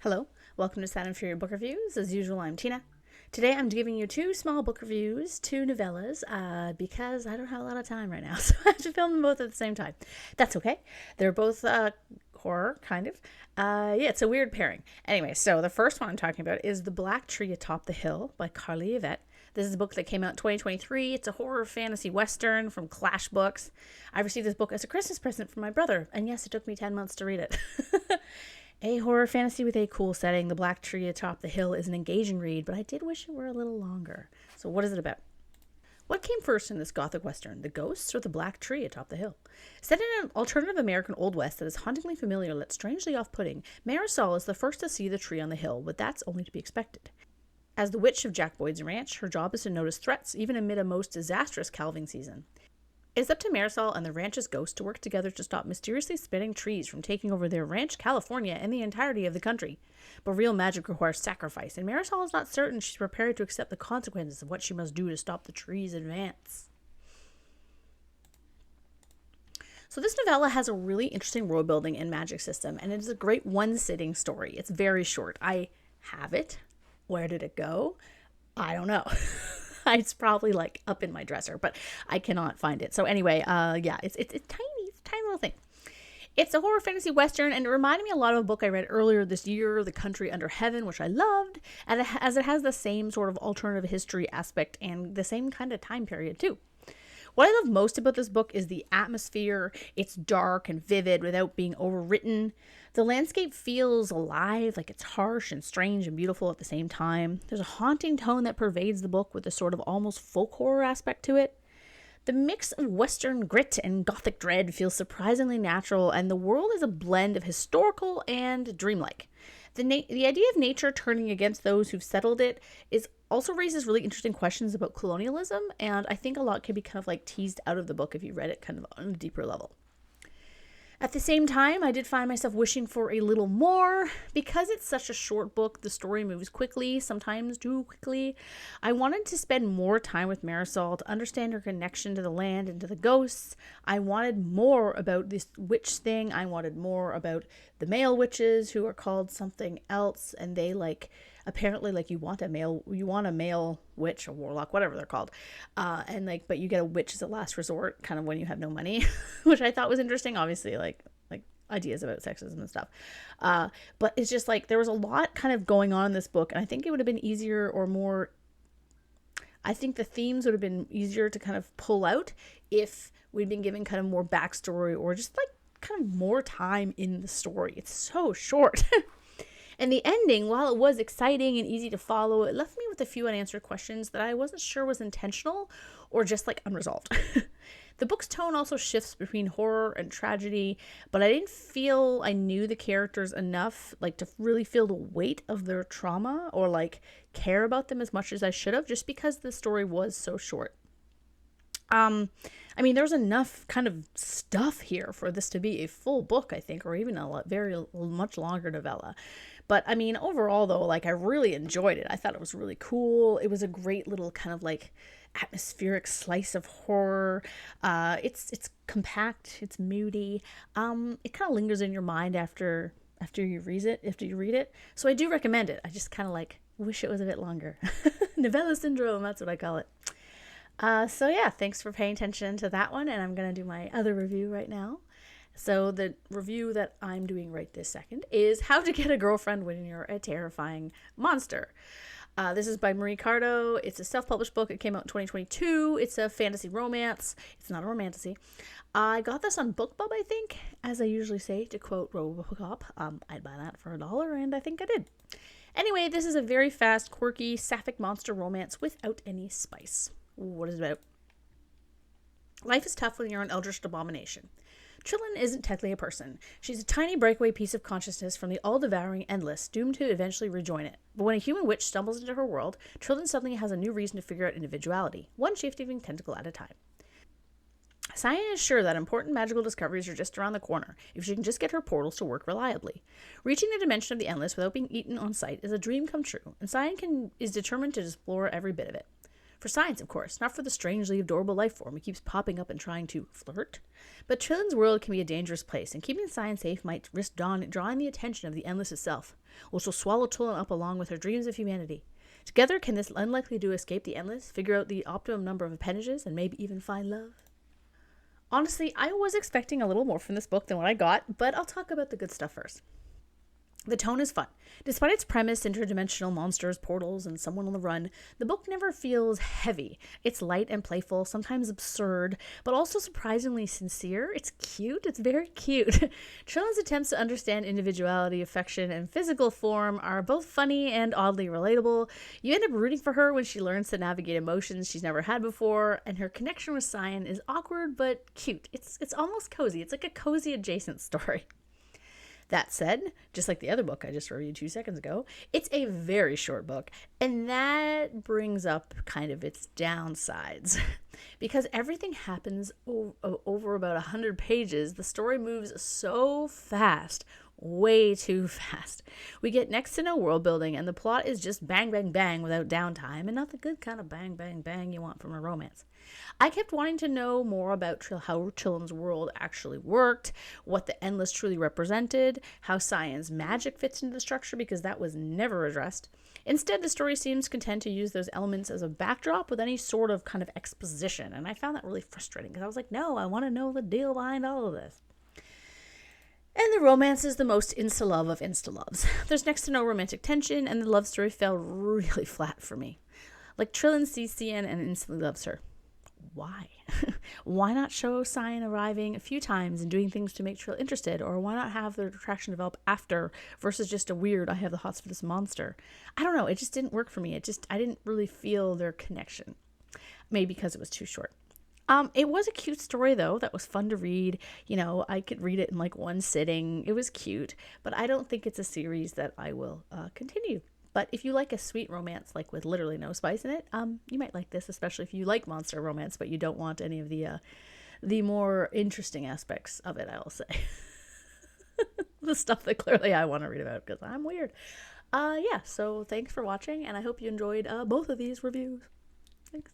Hello, welcome to Sound and Fury Book Reviews. As usual, I'm Tina. Today I'm giving you two small book reviews, two novellas, because I don't have a lot of time right now, so I have to film them both at the same time. That's okay. They're both horror, kind of. Yeah, it's a weird pairing. Anyway, so the first one I'm talking about is The Black Tree Atop the Hill by Carly Yvette. This is a book that came out in 2023. It's a horror fantasy western from Clash Books. I received this book as a Christmas present from my brother, and yes, it took me 10 months to read it. A horror fantasy with a cool setting. The Black Tree Atop the Hill is an engaging read, but I did wish it were a little longer. So what is it about? What came first in this gothic western, the ghosts or the black tree atop the hill? Set in an alternative American Old West that is hauntingly familiar yet strangely off-putting, Marisol is the first to see the tree on the hill, but that's only to be expected. As the witch of Jack Boyd's ranch, her job is to notice threats even amid a most disastrous calving season. It is up to Marisol and the ranch's ghost to work together to stop mysteriously spitting trees from taking over their ranch, California, and the entirety of the country. But real magic requires sacrifice, and Marisol is not certain she's prepared to accept the consequences of what she must do to stop the tree's advance. So this novella has a really interesting world building and magic system, and it is a great one-sitting story. It's very short. I have it. Where did it go? I don't know. It's probably like up in my dresser, but I cannot find it. So anyway, yeah, it's tiny little thing. It's a horror fantasy western, and it reminded me a lot of a book I read earlier this year, The Country Under Heaven, which I loved, and as it has the same sort of alternative history aspect and the same kind of time period too. What I love most about this book is the atmosphere. It's dark and vivid without being overwritten. The landscape feels alive, like it's harsh and strange and beautiful at the same time. There's a haunting tone that pervades the book with a sort of almost folk horror aspect to it. The mix of Western grit and Gothic dread feels surprisingly natural, and the world is a blend of historical and dreamlike. The idea of nature turning against those who've settled it is also raises really interesting questions about colonialism, and I think a lot can be kind of like teased out of the book if you read it kind of on a deeper level. At the same time, I did find myself wishing for a little more. Because it's such a short book, the story moves quickly, sometimes too quickly. I wanted to spend more time with Marisol to understand her connection to the land and to the ghosts. I wanted more about this witch thing. I wanted more about the male witches who are called something else, and they apparently you want a male witch or warlock, whatever they're called, but you get a witch as a last resort, kind of when you have no money, which I thought was interesting. Obviously, like ideas about sexism and stuff, but it's just like there was a lot kind of going on in this book, and I think it would have been easier or more. I think the themes would have been easier to kind of pull out if we'd been given kind of more backstory or just like kind of more time in the story. It's so short. And the ending, while it was exciting and easy to follow, it left me with a few unanswered questions that I wasn't sure was intentional or just like unresolved. The book's tone also shifts between horror and tragedy, but I didn't feel I knew the characters enough to really feel the weight of their trauma or care about them as much as I should have, just because the story was so short. There's enough kind of stuff here for this to be a full book, I think, or even a very much longer novella. But overall though, I really enjoyed it. I thought it was really cool. It was a great little kind of atmospheric slice of horror. It's compact. It's moody. It kind of lingers in your mind after you read it. So I do recommend it. I just kind of wish it was a bit longer. Novella syndrome. That's what I call it. So yeah, thanks for paying attention to that one, and I'm going to do my other review right now. So the review that I'm doing right this second is How to Get a Girlfriend When You're a Terrifying Monster. This is by Marie Cardo. It's a self-published book. It came out in 2022. It's a fantasy romance. It's not a romantasy. I got this on BookBub, I think, as I usually say, to quote Robocop. I'd buy that for $1, and I think I did. Anyway, this is a very fast, quirky, sapphic monster romance without any spice. What is it about? Life is tough when you're an eldritch abomination. Trillin isn't technically a person. She's a tiny breakaway piece of consciousness from the all-devouring endless, doomed to eventually rejoin it. But when a human witch stumbles into her world, Trillin suddenly has a new reason to figure out individuality, one shifting tentacle at a time. Cyan is sure that important magical discoveries are just around the corner, if she can just get her portals to work reliably. Reaching the dimension of the endless without being eaten on sight is a dream come true, and Cyan is determined to explore every bit of it. For science, of course, not for the strangely adorable life form who keeps popping up and trying to flirt. But Trillin's world can be a dangerous place, and keeping science safe might risk drawing the attention of the Endless itself, which will swallow Trillin up along with her dreams of humanity. Together, can this unlikely duo escape the Endless, figure out the optimum number of appendages, and maybe even find love? Honestly, I was expecting a little more from this book than what I got, but I'll talk about the good stuff first. The tone is fun. Despite its premise, interdimensional monsters, portals, and someone on the run, the book never feels heavy. It's light and playful, sometimes absurd, but also surprisingly sincere. It's cute. It's very cute. Trillin's attempts to understand individuality, affection, and physical form are both funny and oddly relatable. You end up rooting for her when she learns to navigate emotions she's never had before, and her connection with Cyan is awkward but cute. It's almost cozy. It's like a cozy adjacent story. That said, just like the other book I just reviewed 2 seconds ago, it's a very short book, and that brings up kind of its downsides. Because everything happens over about 100 pages, the story moves so fast, way too fast. We get next to no world building, and the plot is just bang, bang, bang without downtime, and not the good kind of bang, bang, bang you want from a romance. I kept wanting to know more about how Trillin's world actually worked, what the Endless truly represented, how Cyan's magic fits into the structure, because that was never addressed. Instead, the story seems content to use those elements as a backdrop with any sort of kind of exposition, and I found that really frustrating because I was like, no, I want to know the deal behind all of this. And the romance is the most insta-love of insta-loves. There's next to no romantic tension, and the love story fell really flat for me. Like, Trillin sees Cyan and instantly loves her. Why? Why not show Cyan arriving a few times and doing things to make Trill interested? Or why not have their attraction develop after versus just a weird, I have the hots for this monster? I don't know. It just didn't work for me. I didn't really feel their connection. Maybe because it was too short. It was a cute story, though, that was fun to read. You know, I could read it in like one sitting. It was cute, but I don't think it's a series that I will continue. But if you like a sweet romance, like with literally no spice in it, you might like this, especially if you like monster romance, but you don't want any of the more interesting aspects of it, I will say. The stuff that clearly I want to read about because I'm weird. Yeah, so thanks for watching, and I hope you enjoyed both of these reviews. Thanks.